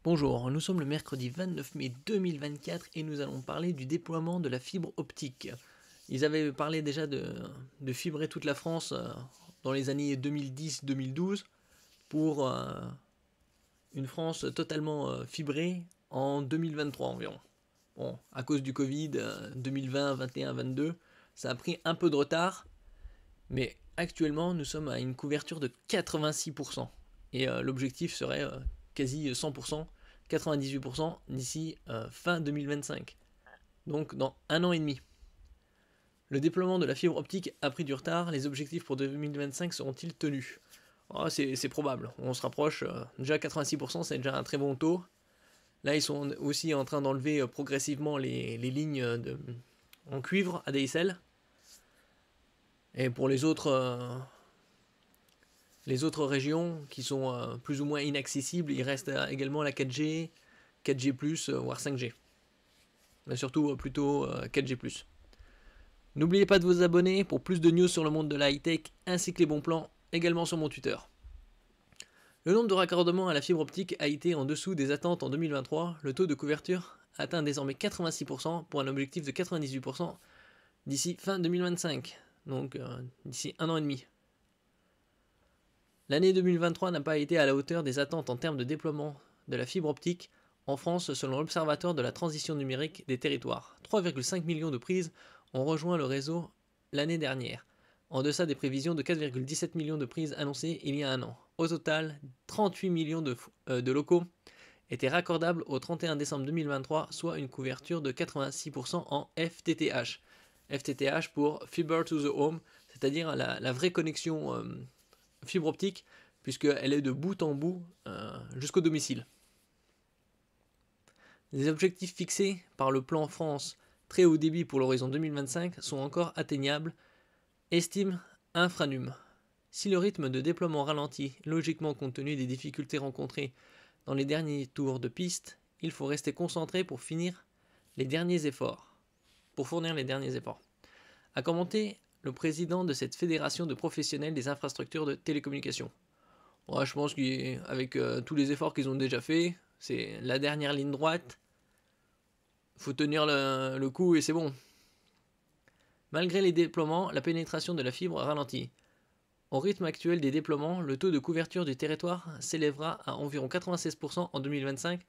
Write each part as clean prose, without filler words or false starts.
Bonjour, nous sommes le mercredi 29 mai 2024 et nous allons parler du déploiement de la fibre optique. Ils avaient parlé déjà de fibrer toute la France dans les années 2010-2012 pour une France totalement fibrée en 2023 environ. Bon, à cause du Covid 2020, 21, 22, ça a pris un peu de retard, mais actuellement nous sommes à une couverture de 86%. Et l'objectif serait quasi 100%, 98% d'ici fin 2025. Donc dans un an et demi. Le déploiement de la fibre optique a pris du retard. Les objectifs pour 2025 seront-ils tenus? C'est probable. On se rapproche. Déjà 86%, c'est déjà un très bon taux. Là, ils sont aussi en train d'enlever progressivement les lignes en cuivre ADSL. Et pour les autres régions qui sont plus ou moins inaccessibles, il reste également la 4G, 4G+, voire 5G. Mais surtout plutôt 4G+. N'oubliez pas de vous abonner pour plus de news sur le monde de la high-tech ainsi que les bons plans, également sur mon Twitter. Le nombre de raccordements à la fibre optique a été en dessous des attentes en 2023. Le taux de couverture atteint désormais 86% pour un objectif de 98% d'ici fin 2025, donc d'ici un an et demi. L'année 2023 n'a pas été à la hauteur des attentes en termes de déploiement de la fibre optique en France selon l'Observatoire de la transition numérique des territoires. 3,5 millions de prises ont rejoint le réseau l'année dernière, en deçà des prévisions de 4,17 millions de prises annoncées il y a un an. Au total, 38 millions de locaux étaient raccordables au 31 décembre 2023, soit une couverture de 86% en FTTH. FTTH pour Fiber to the Home, c'est-à-dire la vraie connexion fibre optique, puisqu'elle est de bout en bout jusqu'au domicile. Les objectifs fixés par le plan France très haut débit pour l'horizon 2025 sont encore atteignables, estime Infranum. Si le rythme de déploiement ralentit, logiquement compte tenu des difficultés rencontrées dans les derniers tours de piste, il faut rester concentré pour fournir les derniers efforts. A commenté le président de cette fédération de professionnels des infrastructures de télécommunications. Ouais, je pense qu'avec tous les efforts qu'ils ont déjà fait, c'est la dernière ligne droite. Faut tenir le coup et c'est bon. Malgré les déploiements, la pénétration de la fibre ralentit. Au rythme actuel des déploiements, le taux de couverture du territoire s'élèvera à environ 96% en 2025,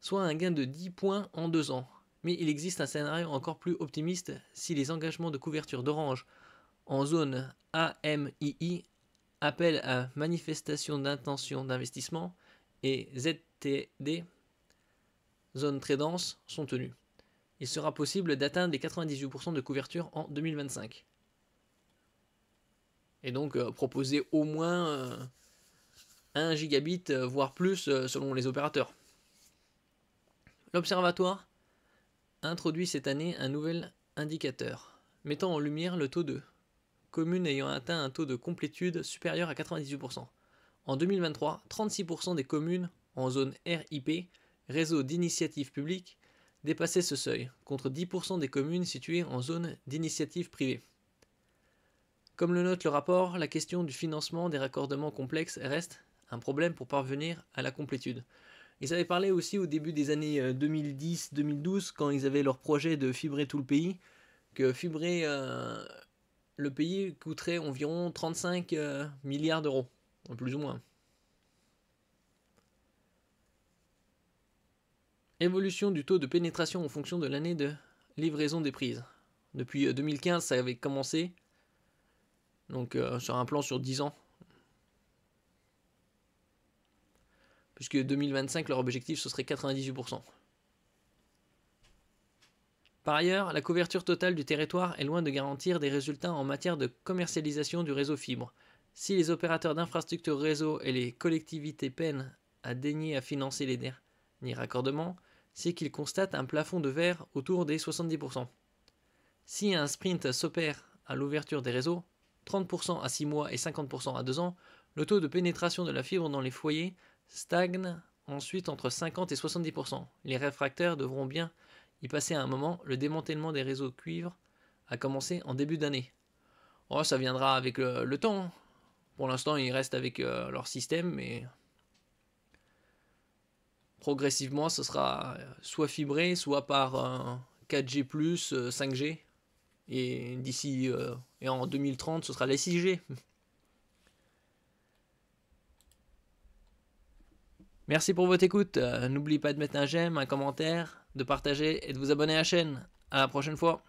soit un gain de 10 points en 2 ans. Mais il existe un scénario encore plus optimiste si les engagements de couverture d'Orange en zone AMII, appel à manifestation d'intention d'investissement, et ZTD, zone très dense, sont tenus. Il sera possible d'atteindre les 98% de couverture en 2025. Et donc proposer au moins 1 gigabit, voire plus selon les opérateurs. L'Observatoire a introduit cette année un nouvel indicateur, mettant en lumière le taux de communes ayant atteint un taux de complétude supérieur à 98%. En 2023, 36% des communes en zone RIP, réseau d'initiative publique, dépassaient ce seuil, contre 10% des communes situées en zone d'initiative privée. Comme le note le rapport, la question du financement des raccordements complexes reste un problème pour parvenir à la complétude. Ils avaient parlé aussi au début des années 2010-2012, quand ils avaient leur projet de fibrer tout le pays, que fibrer le pays coûterait environ 35 milliards d'euros, plus ou moins. Évolution du taux de pénétration en fonction de l'année de livraison des prises. Depuis 2015, ça avait commencé, donc sur un plan sur 10 ans. Puisque 2025, leur objectif, ce serait 98%. Par ailleurs, la couverture totale du territoire est loin de garantir des résultats en matière de commercialisation du réseau fibre. Si les opérateurs d'infrastructures réseau et les collectivités peinent à daigner à financer les derniers raccordements, c'est qu'ils constatent un plafond de verre autour des 70%. Si un sprint s'opère à l'ouverture des réseaux, 30% à 6 mois et 50% à 2 ans, le taux de pénétration de la fibre dans les foyers stagne ensuite entre 50 et 70%. Les réfractaires devront bien y passer à un moment. Le démantèlement des réseaux de cuivre a commencé en début d'année. Oh, ça viendra avec le temps. Pour l'instant, ils restent avec leur système, mais progressivement, ce sera soit fibré, soit par 4G+, 5G. Et d'ici et en 2030, ce sera les 6G. Merci pour votre écoute. N'oubliez pas de mettre un j'aime, un commentaire, de partager et de vous abonner à la chaîne. À la prochaine fois.